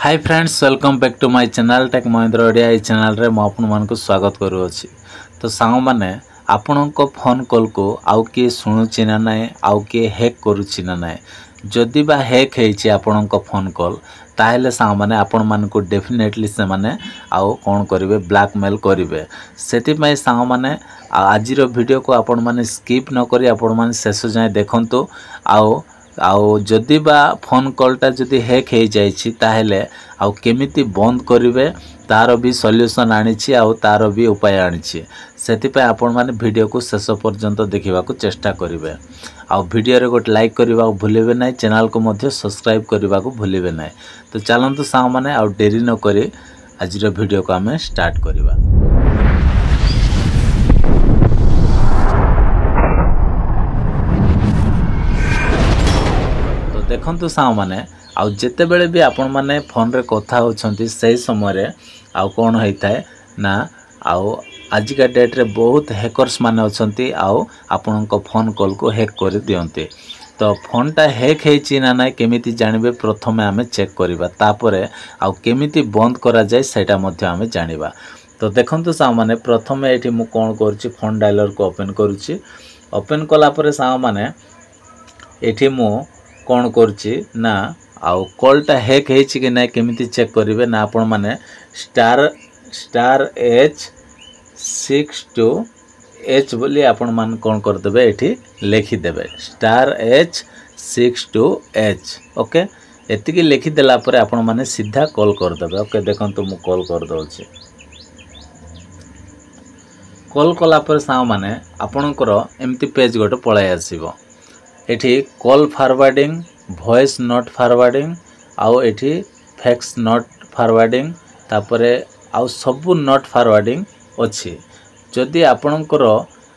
Hi friends, welcome back to my channel tech Mahendra Odia. ये channel रे मु आपन मान को स्वागत करूँगी। तो सांग माने आपण को फोन कॉल को आउ किए शुणुची ना ना आउ किए हैक करुची ना ना जदि बा हैक होइछि आपण को फोन कॉल ताहेले सांग माने आपण मान को डेफिनेटली से माने आउ कोन करिवे ब्लैकमेल करिवे। सेति पय सांग माने आजिरो वीडियो को आपण माने स्किप न करी आपण माने शेष जाय देखंतु। आउ जदि बा फोन कॉलटा जदि हैक हो जाइछि ताहेले आउ केमिति बंद करिवे तार भी सॉल्यूशन आनिछि आउ तार भी उपाय आनिछि। सेति पे आपण माने वीडियो को शेष पर्यंत देखिबा को चेष्टा करिवे। आउ वीडियो रे गोटे लाइक करबा को भूलिबे नै, चैनल को मध्य सब्सक्राइब करबा को भूलिबे नै। तो चलंतु सांग माने आउ देरी न करी आजिरो वीडियो को हमें स्टार्ट करिबा। देखंतु सांग माने आउ जेते बेले भी आपण माने फोन रे कथा होछंती सही समय रे आउ कोन होइताय ना आउ आज का डेट रे बहुत हैकर्स माने होछंती आउ आपण को फोन कॉल को हैक कर दियंते। तो फोन टा हैक हेछि ना ना केमिति जानिबे प्रथमे हमें चेक करिबा, तापरे आउ केमिति बंद करा जाय सेटा मध्ये हमें जानिबा। तो देखंतु सांग माने प्रथमे एठी मु कोन करछि फोन डायलर को ओपन करूछि। ओपन कला परे सांग माने एठी मु कौन करछि ना आउ कॉलटा हैक हेछि कि ना केमिति चेक करिवे ना आपण माने स्टार H62H बोली आपण मान कौन कर देबे एठी लिखि देबे *H62H। ओके, एतिकी लिखि देला परे आपण माने सीधा कॉल कर देबे। ओके, देखंतु मु कॉल कर दोछि। कॉल कला परे सा माने आपणकर एमती पेज गोटे पळाय आसीबो। एठी call forwarding, voice not forwarding, आउ एठी फैक्स नॉट फॉरवर्डिंग, तापरे आउ सबु नॉट फॉरवर्डिंग अछि। जदि आपणकर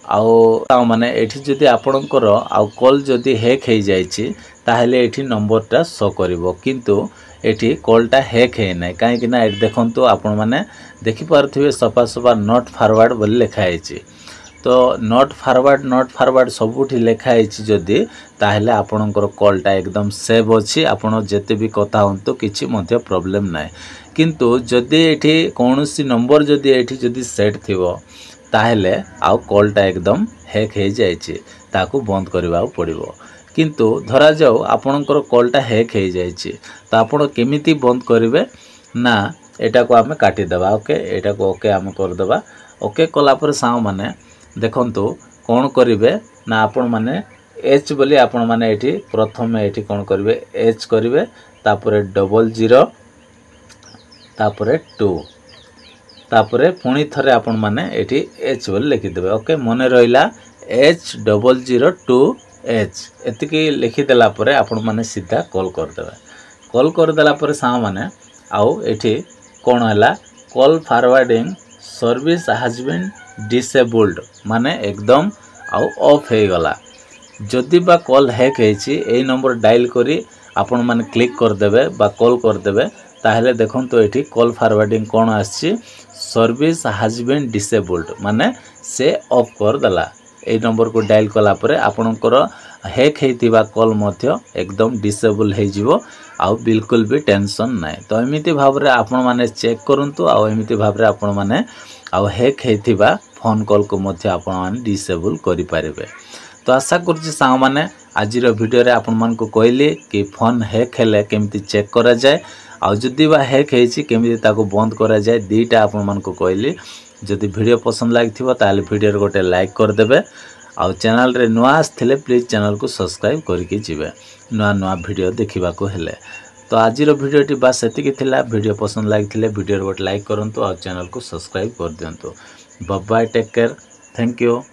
आउ माने एठी जदि आपणकर आउ कॉल जदि हैक हे जाइछि ताहेले एठी नंबरटा शो करिवो, किंतु एठी कॉलटा हैक हे नै। काहे कि ना एठी देखंतु आपण माने देखि पारथिबे सफा सफा नॉट फॉरवर्ड बोली लिखा हेछि। तो नॉट फॉरवर्ड सबुठी लिखा हेछि जदि ताहेले आपणकर कॉलटा एकदम सेव अछि। आपण जेते भी कथा होंतो किछि मध्ये प्रॉब्लम नै। किंतु जदि एठी कोनोसी नंबर जदि एठी जदि सेट थिवो ताहेले आउ कॉलटा एकदम हैक हे जाइछि, ताकू बंद करबा पड़िबो। किंतु धरा जाऊ आपणकर कॉलटा हैक हे जाइछि तो आपण केमिति बंद करिवे ना एटा को हमें काटी देबा। ओके, एटा को ओके हम कर देबा। ओके कला पर साउ माने देखंतु कोन करिवे ना आपण माने एच बोली आपण माने एठी प्रथमे एठी कोन करिवे एच करिवे, तापरे 00 तापरे 2, तापरे पुणी थरे आपण माने एठी एच बोली लिखि देबे। ओके, मने रहिला H0002H एतिकी लिखि देला परे आपण माने सीधा कॉल कर देबे। कॉल कर देला परे सा माने आउ एठी कोन हला call forwarding service has been disabled, माने एकदम आउ ऑफ हे गला। जदि बा कॉल हैक हेछि ए नंबर डायल करी आपण माने क्लिक कर देबे बा कॉल कर देबे ताहेले देखंतु एठी कॉल फॉरवर्डिंग कोन आछि सर्विस हैज बीन डिसेबल्ड, माने से ऑफ कर दला। ए नंबर को डायल कला परे आपणकर हैक हेतिबा कॉल मध्य एकदम डिसेबल हे जिवो आउ बिल्कुल भी टेंशन नै। तो एमिति भाबरे आपण माने चेक करंतु आउ एमिति भाबरे आपण माने आउ हैक हेतिबा फोन कॉल को मध्य आपण माने डिसेबल करि पारिबे। तो आशा करछि सांग माने आजिरो वीडियो रे आपण मान को कहली कि फोन हैक हेले केमिति चेक करा जाय आउ जदि बा हैक हेछि केमिति ताको बंद करा जाय दीटा आपण मान को कहली। जदि वीडियो पसंद लागिथिबो ताले वीडियो रे गोटे लाइक कर देबे। आउ चैनल रे नुआ आस्थिले प्लीज चैनल को सब्सक्राइब करके जिवे नुआ वीडियो देखिबा को हेले। तो आजिरो वीडियोटी बस सेतिकी थिला। वीडियो पसंद लागिथिले वीडियो रे गोटे लाइक करंतु आउ चैनल को सब्सक्राइब कर दियंतु। Bye bye, take care, thank you.